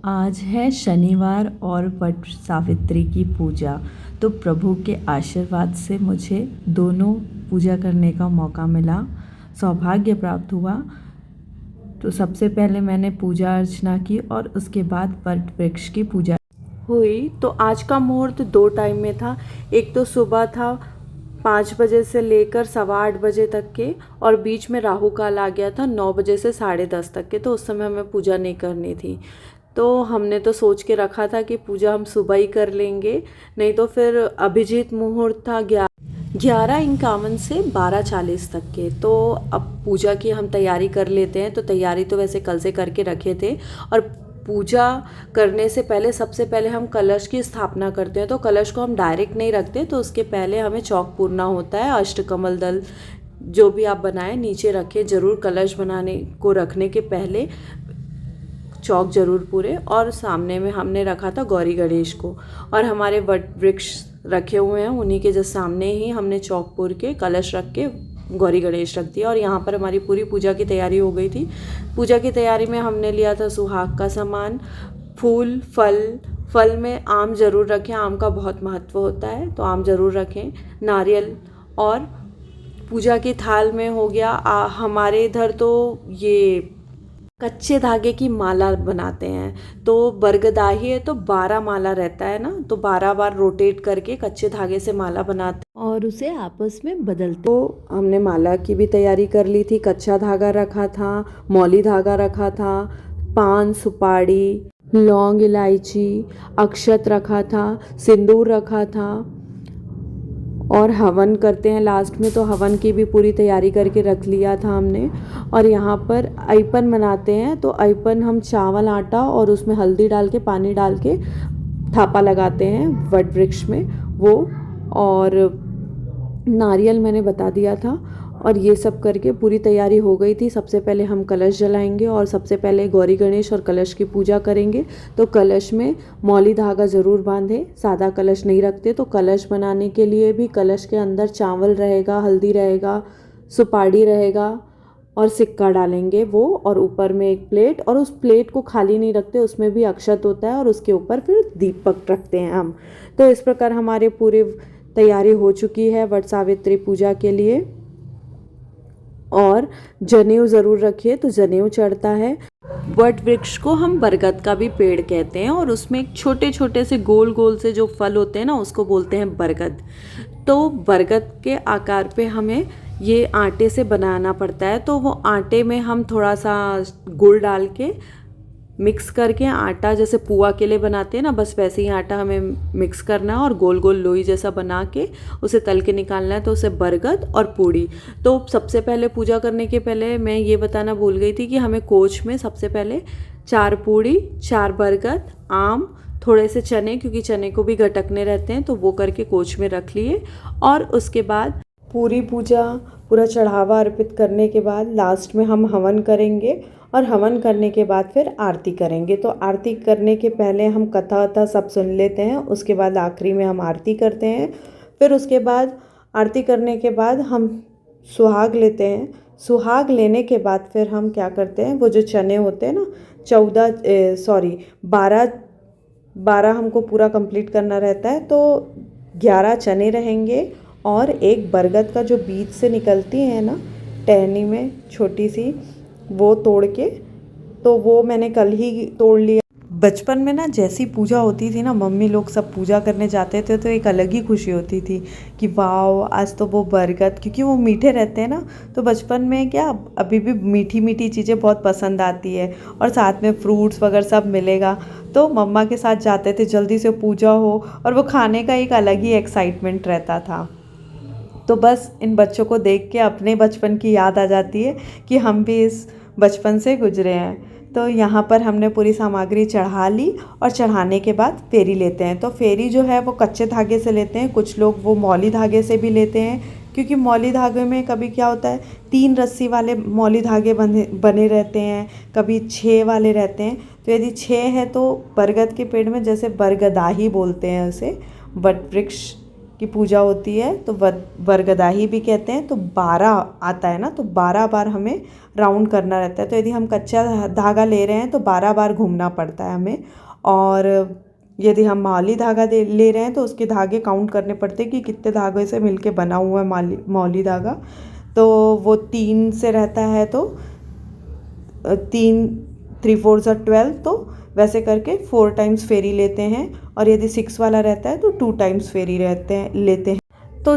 आज है शनिवार और वट सावित्री की पूजा। तो प्रभु के आशीर्वाद से मुझे दोनों पूजा करने का मौका मिला, सौभाग्य प्राप्त हुआ। तो सबसे पहले मैंने पूजा अर्चना की और उसके बाद वट वृक्ष की पूजा हुई। तो आज का मुहूर्त 2 टाइम में था। एक तो सुबह था 5 बजे से लेकर 8:15 बजे तक के, और बीच में राहु काल आ गया था 9 बजे से 10:30 तक के। तो उस समय हमें पूजा नहीं करनी थी। तो हमने तो सोच के रखा था कि पूजा हम सुबह ही कर लेंगे, नहीं तो फिर अभिजीत मुहूर्त था 11:51 से 12:40 तक के। तो अब पूजा की हम तैयारी कर लेते हैं। तो तैयारी तो वैसे कल से करके रखे थे, और पूजा करने से पहले सबसे पहले हम कलश की स्थापना करते हैं। तो कलश को हम डायरेक्ट नहीं रखते, तो उसके पहले हमें चौक पूरना होता है। अष्टकमल दल जो भी आप बनाएं नीचे रखें ज़रूर। कलश बनाने को रखने के पहले चौक ज़रूर पूरे। और सामने में हमने रखा था गौरी गणेश को, और हमारे वट वृक्ष रखे हुए हैं, उन्हीं के जस्ट सामने ही हमने चौक पूर के कलश रख के गौरी गणेश रख दिया। और यहाँ पर हमारी पूरी पूजा की तैयारी हो गई थी। पूजा की तैयारी में हमने लिया था सुहाग का सामान, फूल, फल में आम ज़रूर रखें, आम का बहुत महत्व होता है, तो आम ज़रूर रखें, नारियल। और पूजा की थाल में हो गया हमारे इधर तो ये कच्चे धागे की माला बनाते हैं। तो बरगदाही है तो 12 माला रहता है ना, तो 12 बार रोटेट करके कच्चे धागे से माला बनाते हैं और उसे आपस में बदलते। तो हमने माला की भी तैयारी कर ली थी। कच्चा धागा रखा था, मौली धागा रखा था, पान, सुपारी, लौंग, इलायची, अक्षत रखा था, सिंदूर रखा था, और हवन करते हैं लास्ट में। तो हवन की भी पूरी तैयारी करके रख लिया था हमने। और यहाँ पर अयपन बनाते हैं। तो अयपन हम चावल, आटा और उसमें हल्दी डाल के, पानी डाल के थापा लगाते हैं वट वृक्ष में वो। और नारियल मैंने बता दिया था। और ये सब करके पूरी तैयारी हो गई थी। सबसे पहले हम कलश जलाएंगे और सबसे पहले गौरी गणेश और कलश की पूजा करेंगे। तो कलश में मौली धागा ज़रूर बांधे, सादा कलश नहीं रखते। तो कलश बनाने के लिए भी कलश के अंदर चावल रहेगा, हल्दी रहेगा, सुपारी रहेगा और सिक्का डालेंगे वो, और ऊपर में एक प्लेट, और उस प्लेट को खाली नहीं रखते, उसमें भी अक्षत होता है, और उसके ऊपर फिर दीपक रखते हैं हम। तो इस प्रकार हमारे पूरी तैयारी हो चुकी है वट सावित्री पूजा के लिए। और जनेऊ ज़रूर रखिए, तो जनेऊ चढ़ता है। वट वृक्ष को हम बरगद का भी पेड़ कहते हैं, और उसमें छोटे छोटे से गोल गोल से जो फल होते हैं ना, उसको बोलते हैं बरगद। तो बरगद के आकार पे हमें ये आटे से बनाना पड़ता है। तो वो आटे में हम थोड़ा सा गुड़ डाल के मिक्स करके, आटा जैसे पुआ के लिए बनाते हैं ना, बस वैसे ही आटा हमें मिक्स करना है और गोल गोल लोई जैसा बना के उसे तल के निकालना है। तो उसे बरगद और पूड़ी। तो सबसे पहले पूजा करने के पहले मैं ये बताना भूल गई थी कि हमें कोच में सबसे पहले 4 पूड़ी, 4 बरगद, आम, थोड़े से चने, क्योंकि चने को भी गटकने रहते हैं, तो वो करके कोच में रख लिए। और उसके बाद पूरी पूजा, पूरा चढ़ावा अर्पित करने के बाद लास्ट में हम हवन करेंगे, और हवन करने के बाद फिर आरती करेंगे। तो आरती करने के पहले हम कथा वथा सब सुन लेते हैं, उसके बाद आखिरी में हम आरती करते हैं। फिर उसके बाद आरती करने के बाद हम सुहाग लेते हैं। सुहाग लेने के बाद फिर हम क्या करते हैं, वो जो चने होते हैं ना, 12 हमको पूरा कंप्लीट करना रहता है। तो 11 चने रहेंगे, और एक बरगद का जो बीज से निकलती है ना टहनी में छोटी सी, वो तोड़ के, तो वो मैंने कल ही तोड़ लिया। बचपन में ना जैसी पूजा होती थी ना, मम्मी लोग सब पूजा करने जाते थे, तो एक अलग ही खुशी होती थी कि वाओ आज तो वो बरगद, क्योंकि वो मीठे रहते हैं ना। तो बचपन में क्या, अभी भी मीठी मीठी चीज़ें बहुत पसंद आती है, और साथ में फ्रूट्स वगैरह सब मिलेगा। तो मम्मा के साथ जाते थे, जल्दी से पूजा हो, और वो खाने का एक अलग ही एक्साइटमेंट रहता था। तो बस इन बच्चों को देख के अपने बचपन की याद आ जाती है कि हम भी इस बचपन से गुजरे हैं। तो यहाँ पर हमने पूरी सामग्री चढ़ा ली, और चढ़ाने के बाद फेरी लेते हैं। तो फेरी जो है वो कच्चे धागे से लेते हैं, कुछ लोग वो मौली धागे से भी लेते हैं, क्योंकि मौली धागे में कभी क्या होता है, 3 रस्सी वाले मौली धागे बने रहते हैं, कभी 6 वाले रहते हैं। तो यदि 6 है तो बरगद के पेड़ में जैसे बरगदाही बोलते हैं उसे, वट वृक्ष की पूजा होती है तो वरगदाही भी कहते हैं। तो 12 आता है ना, तो 12 बार हमें राउंड करना रहता है। तो यदि हम कच्चा धागा ले रहे हैं तो 12 बार घूमना पड़ता है हमें। और यदि हम मौली धागा ले रहे हैं तो उसके धागे काउंट करने पड़ते हैं कि कितने धागे से मिलके बना हुआ है मौली धागा। तो वो 3 से रहता है, तो 3 3 4 12, तो वैसे करके 4 टाइम्स फेरी लेते हैं। और यदि 6 वाला रहता है तो 2 टाइम्स फेरी लेते हैं। तो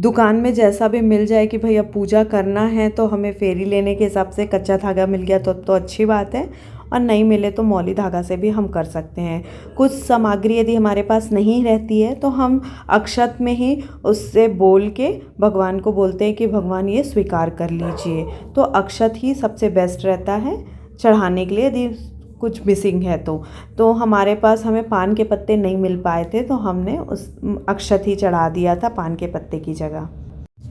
दुकान में जैसा भी मिल जाए कि भैया पूजा करना है तो हमें फेरी लेने के हिसाब से कच्चा धागा मिल गया तो अच्छी बात है, और नहीं मिले तो मौली धागा से भी हम कर सकते हैं। कुछ सामग्री यदि हमारे पास नहीं रहती है तो हम अक्षत में ही उससे बोल के भगवान को बोलते हैं कि भगवान ये स्वीकार कर लीजिए। तो अक्षत ही सबसे बेस्ट रहता है चढ़ाने के लिए यदि कुछ मिसिंग है तो हमारे पास हमें पान के पत्ते नहीं मिल पाए थे तो हमने उस अक्षत ही चढ़ा दिया था पान के पत्ते की जगह।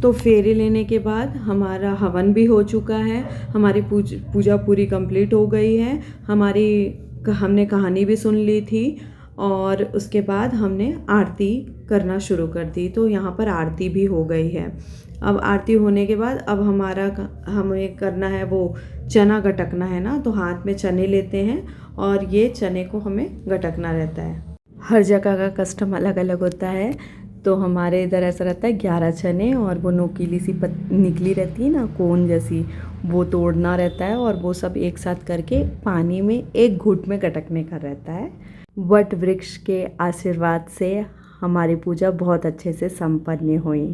तो फेरी लेने के बाद हमारा हवन भी हो चुका है, हमारी पूजा पूरी कंप्लीट हो गई है। हमने कहानी भी सुन ली थी और उसके बाद हमने आरती करना शुरू कर दी। तो यहाँ पर आरती भी हो गई है। अब आरती होने के बाद अब हमें करना है वो चना गटकना है ना, तो हाथ में चने लेते हैं और ये चने को हमें गटकना रहता है। हर जगह का कस्टम अलग अलग होता है। तो हमारे इधर ऐसा रहता है 11 चने और वो नोकीली सी निकली रहती है ना कोन जैसी, वो तोड़ना रहता है और वो सब एक साथ करके पानी में एक घूंट में गटकने का रहता है। वट वृक्ष के आशीर्वाद से हमारी पूजा बहुत अच्छे से संपन्न हुई।